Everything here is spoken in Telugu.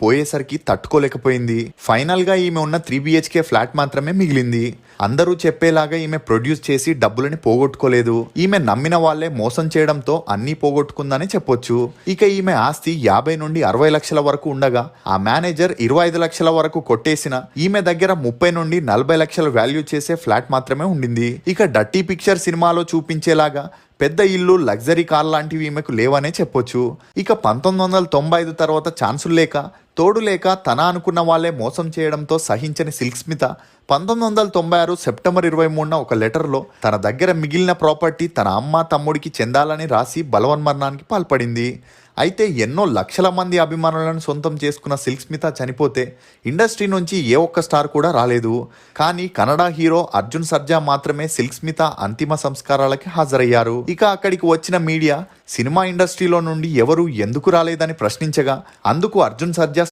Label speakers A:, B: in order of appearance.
A: పోయేసరికి తట్టుకోలేకపోయింది. ఫైనల్ గా ఈమె ఉన్న 3 BHK ఫ్లాట్ మాత్రమే మిగిలింది. అందరూ చెప్పేలాగా ఈమె ప్రొడ్యూస్ చేసి డబ్బులని పోగొట్టుకోలేదు. ఈమె నమ్మిన వాళ్లే మోసం చేయడంతో అన్నీ పోగొట్టుకుందని చెప్పొచ్చు. ఇక ఈమె ఆస్తి 50 నుండి 60 లక్షల వరకు ఉండగా ఆ మేనేజర్ 25 లక్షల వరకు కొట్టేసిన ఈమె దగ్గర 30 నుండి 40 లక్షల వాల్యూ చేసే ఫ్లాట్ మాత్రమే ఉండింది. ఇక డర్టీ పిక్చర్ సినిమాలో చూపించేలాగా పెద్ద ఇల్లు, లగ్జరీ కార్ లాంటివి ఈమెకు లేవనే చెప్పొచ్చు. ఇక 1995 తర్వాత ఛాన్సులు లేక, తోడు లేక తన అనుకున్న వాళ్లే మోసం చేయడంతో సహించని సిల్క్ స్మిత 1996 సెప్టెంబర్ 23న ఒక లెటర్లో తన దగ్గర మిగిలిన ప్రాపర్టీ తన అమ్మ, తమ్ముడికి చెందాలని రాసి బలవన్మరణానికి పాల్పడింది. అయితే ఎన్నో లక్షల మంది అభిమానులను సొంతం చేసుకున్న సిల్క్ స్మిత చనిపోతే ఇండస్ట్రీ నుంచి ఏ ఒక్క స్టార్ కూడా రాలేదు. కానీ కన్నడ హీరో అర్జున్ సర్జా మాత్రమే సిల్క్ స్మిత అంతిమ సంస్కారాలకి హాజరయ్యారు. ఇక అక్కడికి వచ్చిన మీడియా సినిమా ఇండస్ట్రీలో నుండి ఎవరు ఎందుకు రాలేదని ప్రశ్నించగా అందుకు అర్జున్ సర్జా